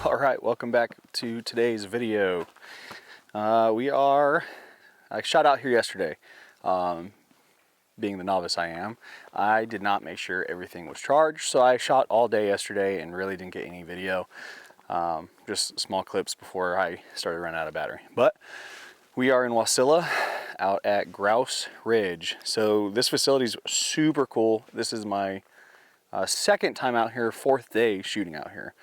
All right, welcome back to today's video. I shot out here yesterday. Being the novice I am, I did not make sure everything was charged, so I shot all day yesterday and really didn't get any video. Just small clips before I started running out of battery. But we are in Wasilla out at Grouse Ridge. So this facility is super cool. This is my second time out here, fourth day shooting out here.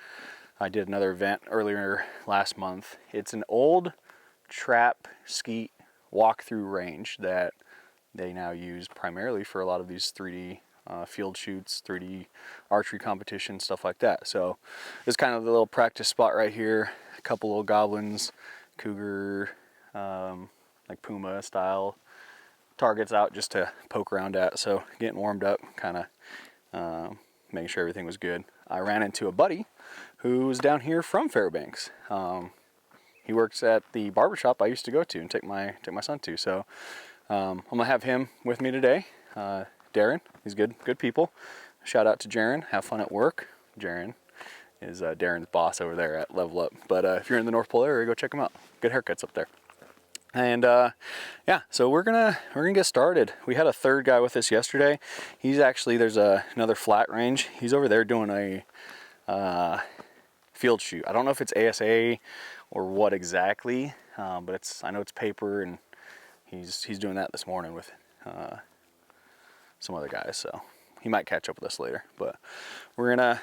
I did another event earlier last month. It's an old trap skeet walkthrough range that they now use primarily for a lot of these 3D field shoots, 3D archery competitions, stuff like that. So this is kind of the little practice spot right here. A couple little goblins, cougar, like puma style targets out just to poke around at. So getting warmed up, kind of making sure everything was good. I ran into a buddy who's down here from Fairbanks. He works at the barbershop I used to go to and take my son to. So I'm gonna have him with me today. Darren, he's good people. Shout out to Jaren. Have fun at work. Jaren is Darren's boss over there at Level Up. But if you're in the North Pole area, go check him out. Good haircuts up there. And yeah, so we're gonna get started. We had a third guy with us yesterday. He's actually, there's another flat range. He's over there doing a field shoot. I don't know if it's ASA or what exactly, but I know it's paper, and he's doing that this morning with some other guys. So he might catch up with us later. But we're gonna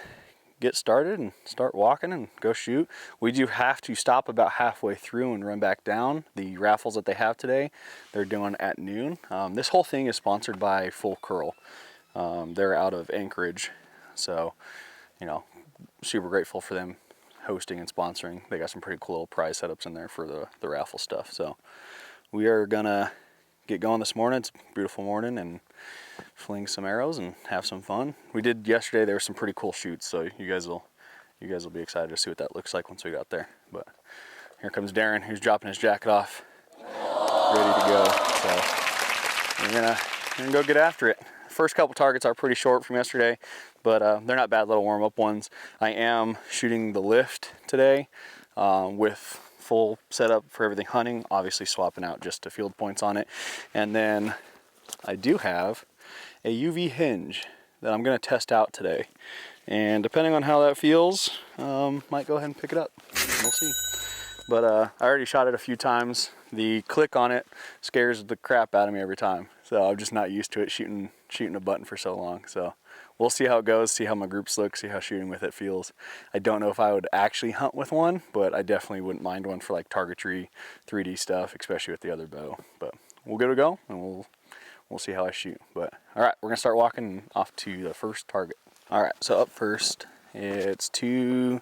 get started and start walking and go shoot. We do have to stop about halfway through and run back down. The raffles that they have today, they're doing at noon. This whole thing is sponsored by Full Curl. They're out of Anchorage, so you know, super grateful for them hosting and sponsoring. They got some pretty cool little prize setups in there for the raffle stuff. So we are gonna get going this morning. It's a beautiful morning, and fling some arrows and have some fun. We did yesterday. There were some pretty cool shoots, so you guys will be excited to see what that looks like once we got there. But here comes Darren, who's dropping his jacket off, ready to go. So we're gonna go get after it. First couple targets are pretty short from yesterday, but they're not bad little warm-up ones. I am shooting the lift today with full setup for everything hunting, obviously swapping out just to field points on it. And then I do have a UV hinge that I'm going to test out today, and depending on how that feels, might go ahead and pick it up. We'll see. But I already shot it a few times. The click on it scares the crap out of me every time, so I'm just not used to it shooting a button for so long. So we'll see how it goes, see how my groups look, see how shooting with it feels. I don't know if I would actually hunt with one, but I definitely wouldn't mind one for like targetry, 3D stuff, especially with the other bow. But we'll give it a go, and we'll see how I shoot. But all right, we're gonna start walking off to the first target. All right, so up first, it's two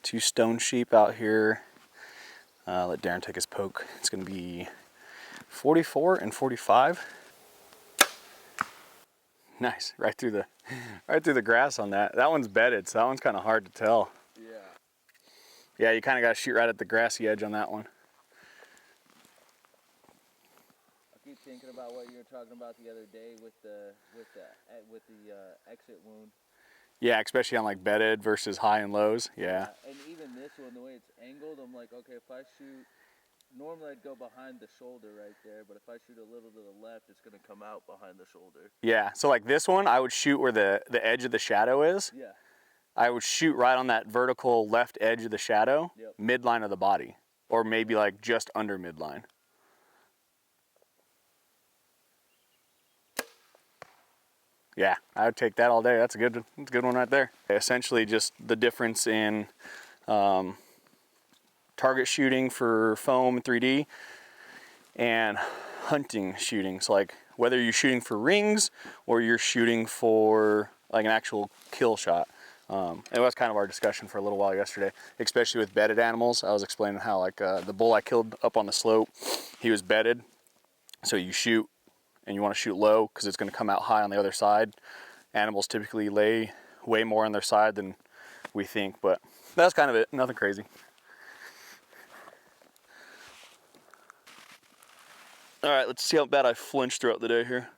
stone sheep out here. Let Darren take his poke. It's gonna be 44 and 45. Nice, right through the grass on that. That one's bedded, so that one's kind of hard to tell. Yeah, you kind of got to shoot right at the grassy edge on that one. I keep thinking about what you were talking about the other day with the exit wound. Yeah, especially on like bedded versus high and lows. Yeah. And even this one, the way it's angled, I'm like, okay, if I shoot, normally I'd go behind the shoulder right there, but if I shoot a little to the left, it's gonna come out behind the shoulder. Yeah, so like this one, I would shoot where the edge of the shadow is. Yeah. I would shoot right on that vertical left edge of the shadow, yep. Midline of the body, or maybe like just under midline. Yeah, I would take that all day. That's a good one right there. Essentially just the difference in target shooting for foam 3D and hunting shooting. So like whether you're shooting for rings or you're shooting for like an actual kill shot. It was kind of our discussion for a little while yesterday, especially with bedded animals. I was explaining how like the bull I killed up on the slope, he was bedded. So you shoot and you want to shoot low because it's going to come out high on the other side. Animals typically lay way more on their side than we think, but that's kind of it, nothing crazy. All right, let's see how bad I flinched throughout the day here.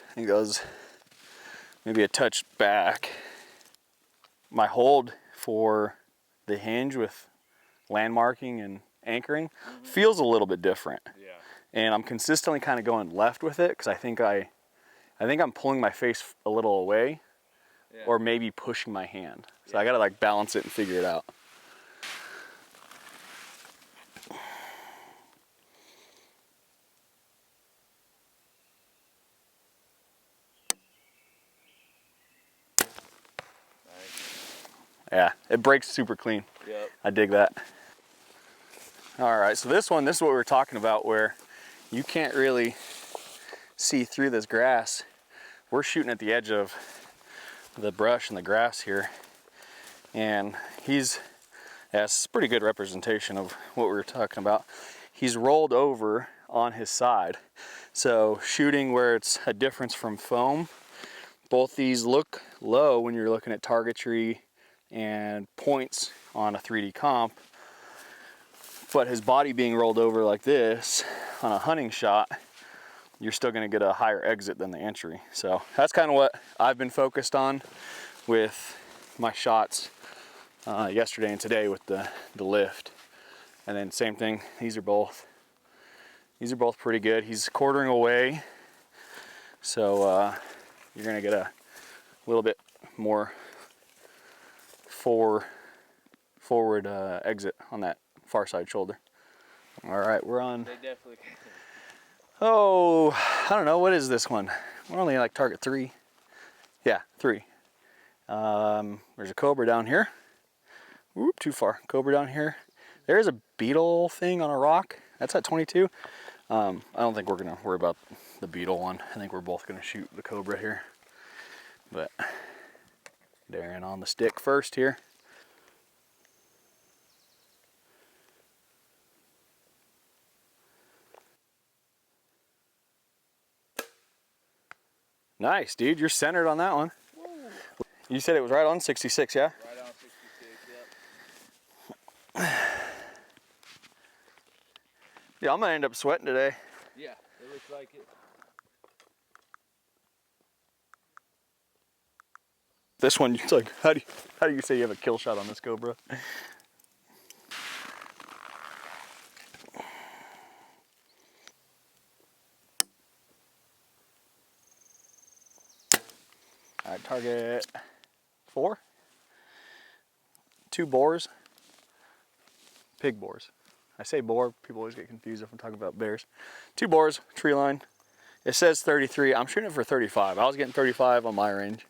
I think that was maybe a touch back. My hold for the hinge with landmarking and anchoring feels a little bit different. Yeah. And I'm consistently kind of going left with it because I think I'm pulling my face a little away, Yeah. or maybe pushing my hand. So Yeah. I gotta like balance it and figure it out. Nice. Yeah, it breaks super clean. Yep. I dig that. All right, so this is what we were talking about, where you can't really see through this grass. We're shooting at the edge of the brush and the grass here, and it's a pretty good representation of what we were talking about. He's rolled over on his side, so shooting where it's a difference from foam. Both these look low when you're looking at targetry and points on a 3D comp, but his body being rolled over like this on a hunting shot, you're still going to get a higher exit than the entry. So that's kind of what I've been focused on with my shots yesterday and today with the lift. And then same thing, these are both pretty good. He's quartering away, so you're going to get a little bit more forward exit on that far side shoulder. All right, we're on. They definitely can. Oh, I don't know, what is this one? We're only like target 3. Yeah, 3. There's a cobra down here. Whoop, too far. Cobra down here. There's a beetle thing on a rock. That's at 22. I don't think we're gonna worry about the beetle one. I think we're both gonna shoot the cobra here. But Darren on the stick first here. Nice, dude. You're centered on that one. Woo. You said it was right on 66, yeah? Right on 66, yep. Yeah, I'm gonna end up sweating today. Yeah, it looks like it. This one, it's like, how do you say you have a kill shot on this cobra? All right, target 4. 2 boars. Pig boars. I say boar, people always get confused if I'm talking about bears. 2 boars, tree line. It says 33. I'm shooting it for 35. I was getting 35 on my range.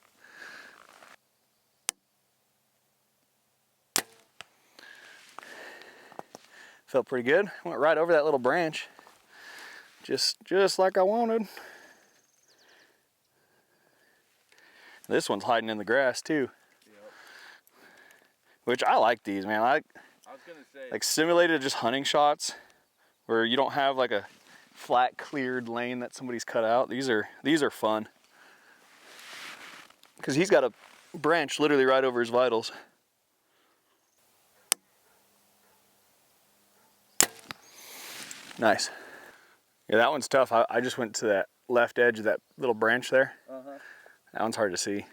Felt pretty good. Went right over that little branch. Just like I wanted. This one's hiding in the grass too. Yep. Which I like these, man. I was gonna say, Like simulated just hunting shots where you don't have like a flat cleared lane that somebody's cut out. These are fun. Cause he's got a branch literally right over his vitals. Nice. Yeah, that one's tough. I just went to that left edge of that little branch there. That one's hard to see.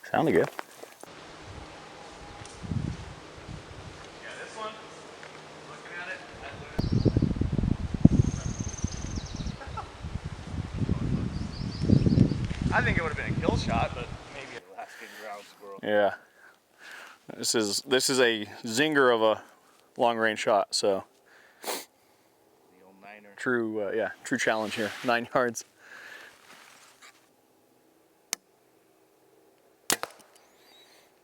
Sounded good. Yeah, this one, looking at it, I think it would have been a kill shot, but maybe. Alaskan ground squirrel. Yeah. This is a zinger of a long range shot, so The old niner. true challenge here. 9 yards.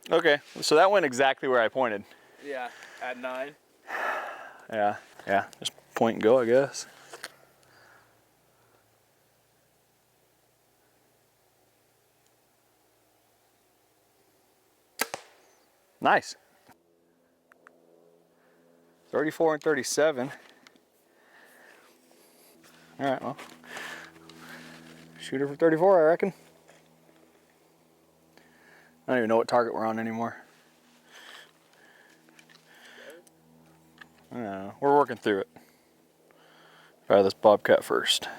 Okay, so that went exactly where I pointed. Yeah, at 9. Yeah, just point and go, I guess. Nice. 34 and 37. All right, well, shoot her for 34, I reckon. I don't even know what target we're on anymore. We're working through it. Try this bobcat first.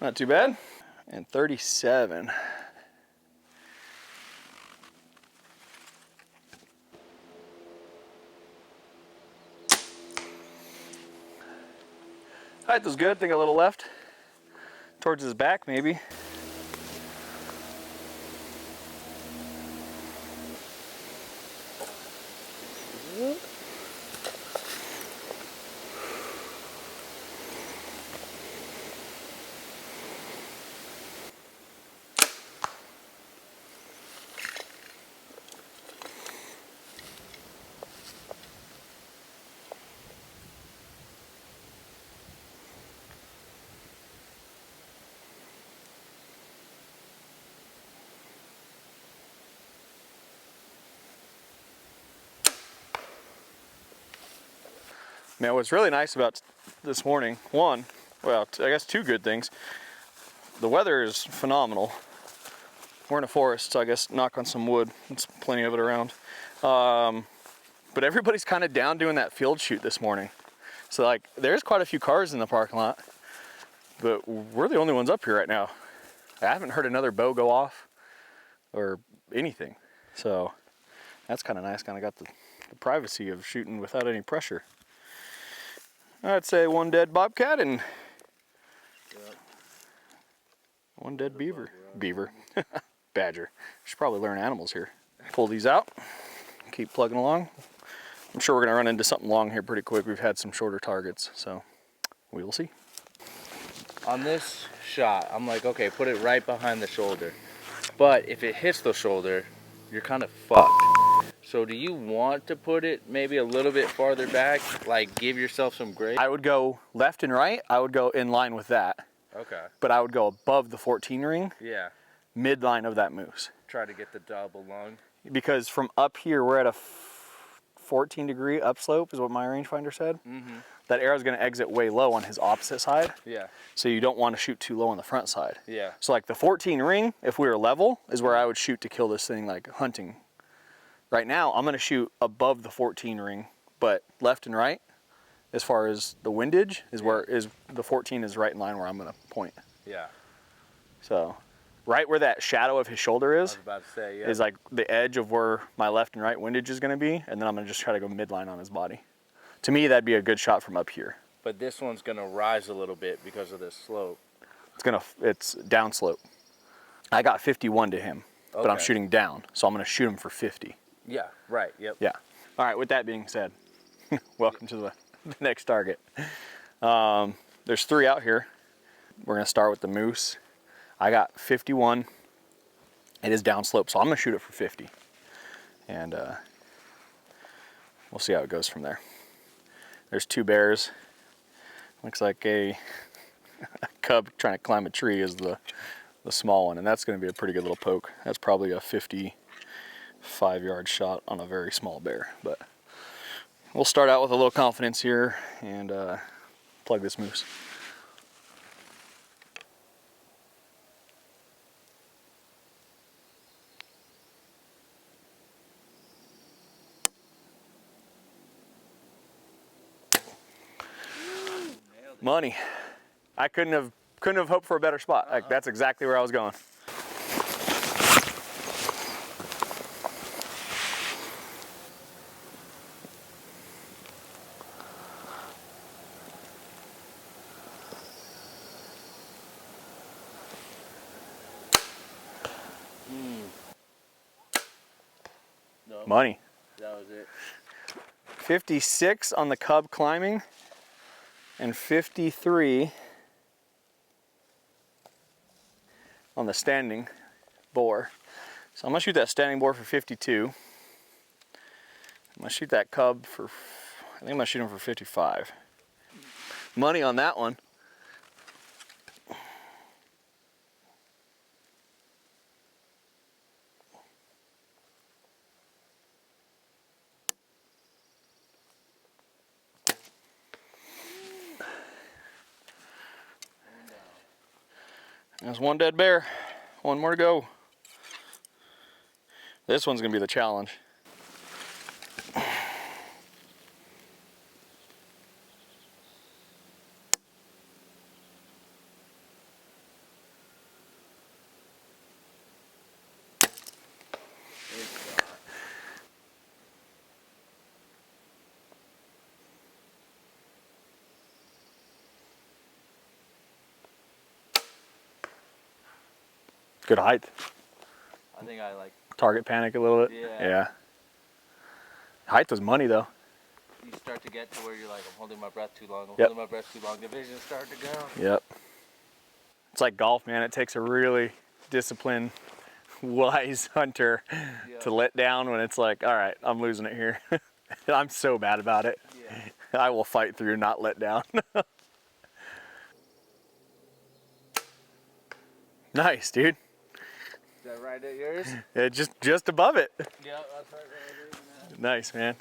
Not too bad. And 37. Height was good. Think a little left towards his back, maybe. Man, what's really nice about this morning, one, well, I guess two good things. The weather is phenomenal. We're in a forest, so I guess knock on some wood. There's plenty of it around. But everybody's kind of down doing that field shoot this morning. So like, there's quite a few cars in the parking lot, but we're the only ones up here right now. I haven't heard another bow go off or anything. So that's kind of nice. Kind of got the privacy of shooting without any pressure. I'd say one dead bobcat and one dead beaver. Badger. Should probably learn animals here. Pull these out, keep plugging along. I'm sure we're gonna run into something long here pretty quick. We've had some shorter targets, so we will see. On this shot, I'm like, okay, put it right behind the shoulder. But if it hits the shoulder, you're kind of fucked. So do you want to put it maybe a little bit farther back, like give yourself some grace? I would go left and right. I would go in line with that. Okay. But I would go above the 14 ring, Yeah. midline of that moose. Try to get the double lung. Because from up here, we're at a 14-degree upslope is what my rangefinder said. Mm-hmm. That arrow's gonna exit way low on his opposite side. Yeah. So you don't want to shoot too low on the front side. Yeah. So like the 14 ring, if we were level, is where I would shoot to kill this thing like hunting. Right now, I'm gonna shoot above the 14 ring, but left and right, as far as the windage, is where the 14 is right in line where I'm gonna point. Yeah. So, right where that shadow of his shoulder I is, was about to say, yeah. is like the edge of where my left and right windage is gonna be, and then I'm gonna just try to go midline on his body. To me, that'd be a good shot from up here. But this one's gonna rise a little bit because of this slope. It's down slope. I got 51 to him, but I'm shooting down, so I'm gonna shoot him for 50. Yeah, right, yep. Yeah. All right, with that being said, welcome to the next target. There's 3 out here. We're gonna start with the moose. I got 51. It is down slope, so I'm gonna shoot it for 50. And we'll see how it goes from there. There's 2 bears. Looks like a cub trying to climb a tree is the small one, and that's gonna be a pretty good little poke. That's probably a 55-yard shot on a very small bear, but we'll start out with a little confidence here and plug this moose. Money. I couldn't have hoped for a better spot. Like, that's exactly where I was going. No, Money. that was it. 56 on the cub climbing and 53 on the standing boar. So I'm gonna shoot that standing boar for 52. I'm gonna shoot that cub for, I think I'm gonna shoot him for 55. Money on that one. There's one dead bear. One more to go. This one's gonna be the challenge. Good height. I think I like. Target panic a little bit. Yeah. Height was money though. You start to get to where you're like, I'm holding my breath too long. I'm Yep. holding my breath too long. The visions start to go. Yep. It's like golf, man. It takes a really disciplined, wise hunter to let down when it's like, all right, I'm losing it here. I'm so bad about it. Yeah. I will fight through, not let down. Nice, dude. Is that right at yours? Yeah, just above it. Yeah, that's right. Nice, man.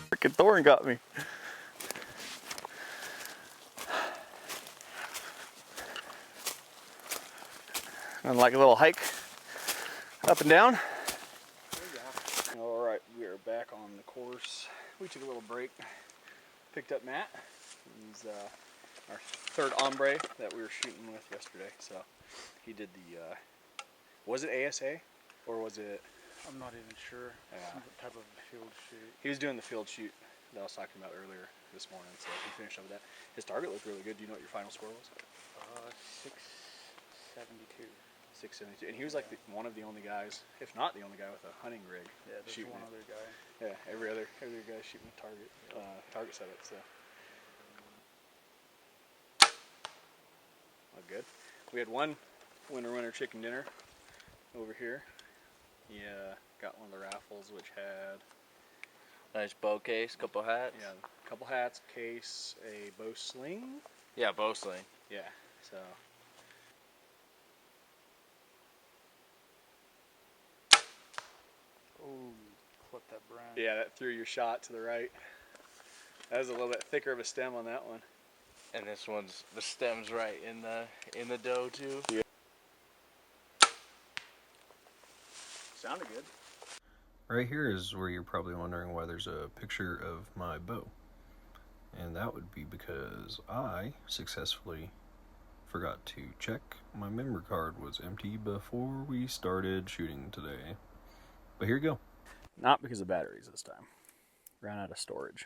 Freaking thorn got me. And like a little hike up and down. All right, we are back on the course. We took a little break. Picked up Matt. He's our third hombre that we were shooting with yesterday. So he did the, was it ASA or was it? I'm not even sure. Yeah. Some type of field shoot. He was doing the field shoot that I was talking about earlier this morning, so he finished up with that. His target looked really good. Do you know what your final score was? 672. 672. And he was like one of the only guys, if not the only guy, with a hunting rig. Yeah, there's shooting one it. other guy. Yeah, every other guy shooting a target, target setup. So looked good. We had one winner chicken dinner over here. He got one of the raffles, which had Nice bow case, couple hats. a couple hats, case, a bow sling. Yeah, bow sling. Yeah, so. Oh, clip that brand. Yeah, that threw your shot to the right. That was a little bit thicker of a stem on that one. And this one's the stem's right in the dough too. Yeah. Sounded good. Right here is where you're probably wondering why there's a picture of my bow. And that would be because I successfully forgot to check my memory card was empty before we started shooting today. But here you go. Not because of batteries this time. Ran out of storage.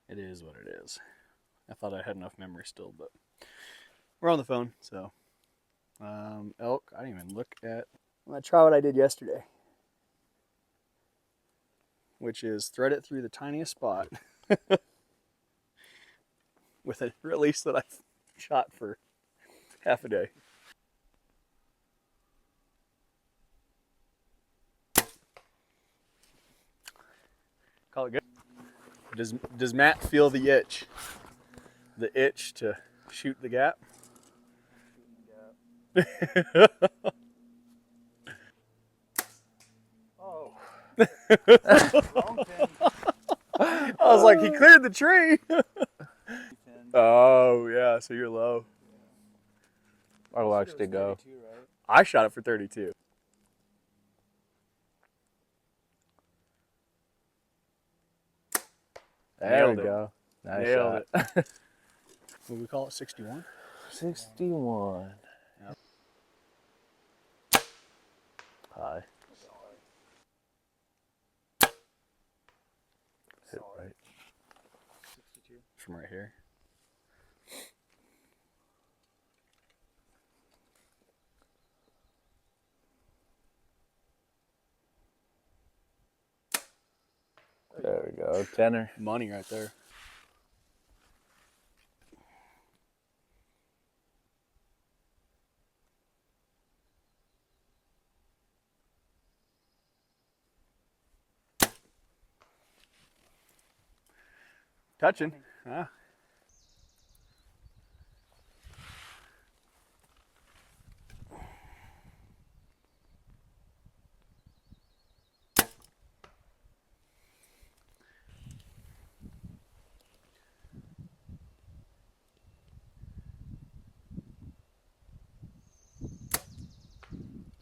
It is what it is. I thought I had enough memory still, but we're on the phone, so. Elk, I didn't even look at. I'm going to try what I did yesterday, which is thread it through the tiniest spot with a release that I shot for half a day. Call it good. Does Matt feel the itch? The itch to shoot the gap? Oh. Wrong pin. I was like, he cleared the tree. Oh, yeah, so you're low. I watched it go. 32, right? I shot it for 32. There we Nailed it. go. Nice Nailed shot. it. What do we call it? 61? 61. Yep. High. Hit right. 62. From right here. There we go. Tenor. Money right there. Touching. Ah.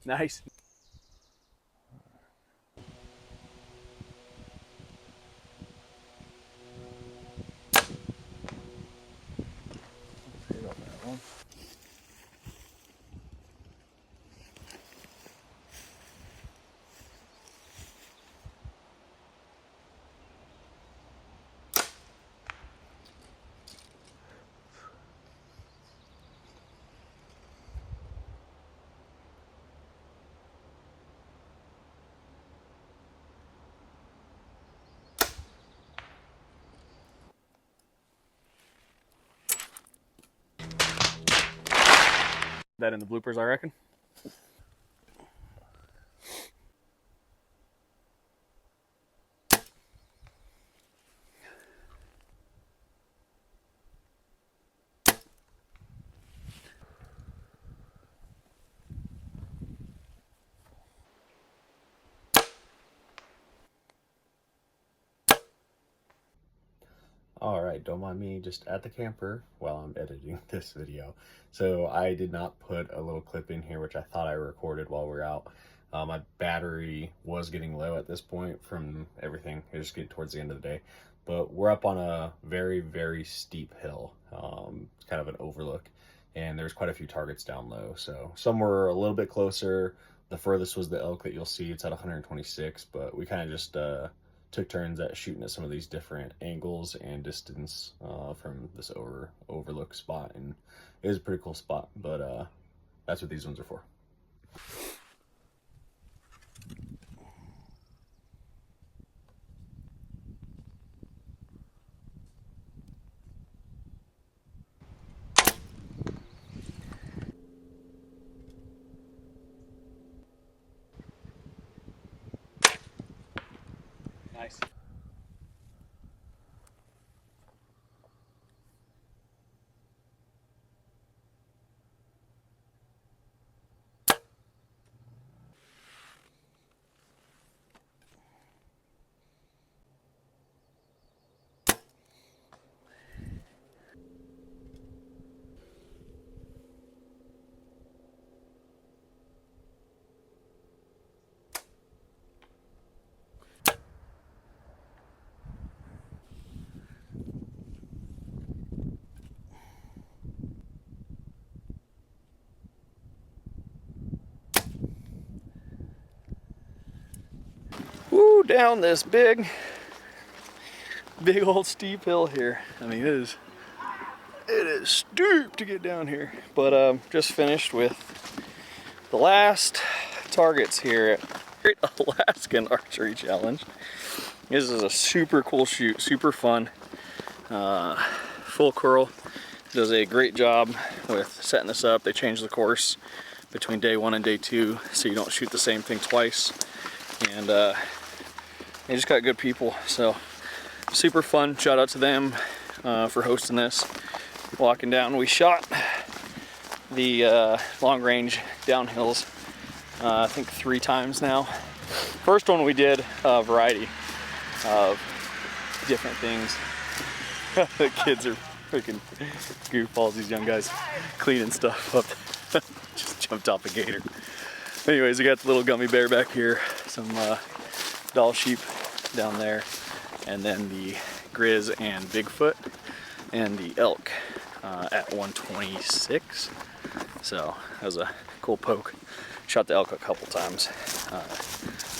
Nice. That in the bloopers, I reckon. Alright, don't mind me just at the camper while I'm editing this video. So I did not put a little clip in here, which I thought I recorded while we were out. My battery was getting low at this point from everything. It was just getting towards the end of the day. But we're up on a very, very steep hill. It's kind of an overlook. And there's quite a few targets down low. So some were a little bit closer. The furthest was the elk that you'll see. It's at 126, but we kind of just took turns at shooting at some of these different angles and distance from this overlook spot, and it was a pretty cool spot. But that's what these ones are for. Nice. Woo, down this big old steep hill here. I mean, it is steep to get down here. But just finished with the last targets here at Great Alaskan Archery Challenge. This is a super cool shoot, super fun. Full Curl does a great job with setting this up. They changed the course between day 1 and day 2, so you don't shoot the same thing twice. And they just got good people, so super fun. Shout out to them for hosting this. Walking down, we shot the long range downhills I think 3 times now. First one we did a variety of different things. The kids are freaking goofballs, these young guys cleaning stuff up. Just jumped off a gator. Anyways, we got the little gummy bear back here, some doll sheep down there, and then the grizz and Bigfoot, and the elk at 126. So that was a cool poke. Shot the elk a couple times.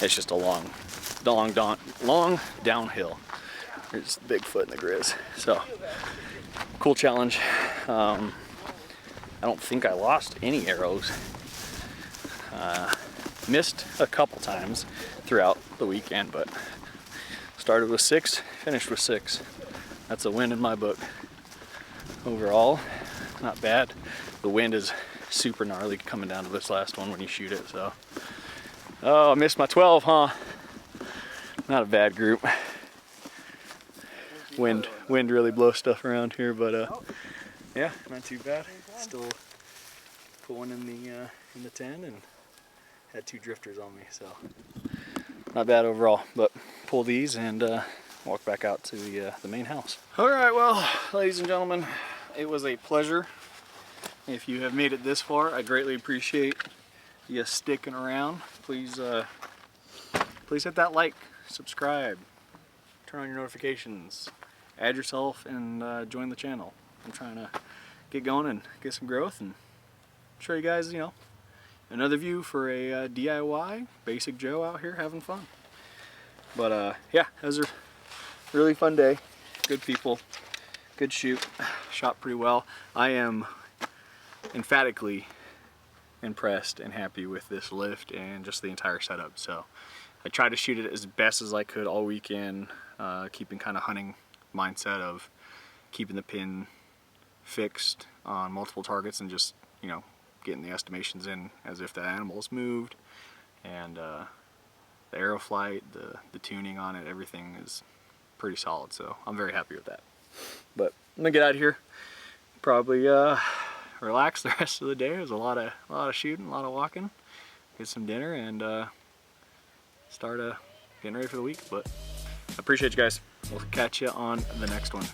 It's just a long downhill. There's the Bigfoot and the grizz. So cool challenge. I don't think I lost any arrows. Missed a couple times throughout the weekend, but started with 6, finished with 6. That's a win in my book. Overall, not bad. The wind is super gnarly coming down to this last one when you shoot it, so. Oh, I missed my 12, huh? Not a bad group. Wind really blows stuff around here, but yeah, not too bad. Still pulling in the 10 and had 2 drifters on me, so not bad overall. But pull these and walk back out to the main house. All right, well, ladies and gentlemen, it was a pleasure. If you have made it this far, I greatly appreciate you sticking around. Please please hit that like, subscribe, turn on your notifications, add yourself, and join the channel. I'm trying to get going and get some growth and show you guys, you know, another view for a DIY basic Joe out here having fun. But yeah, it was a really fun day. Good people, good shoot, shot pretty well. I am emphatically impressed and happy with this lift and just the entire setup. So I tried to shoot it as best as I could all weekend, keeping kind of hunting mindset of keeping the pin fixed on multiple targets and just, you know, getting the estimations in as if that animal's moved. And the arrow flight, the tuning on it, everything is pretty solid. So I'm very happy with that. But I'm gonna get out of here. Probably relax the rest of the day. There's a lot of shooting, a lot of walking, get some dinner, and start getting ready for the week. But I appreciate you guys. We'll catch you on the next one.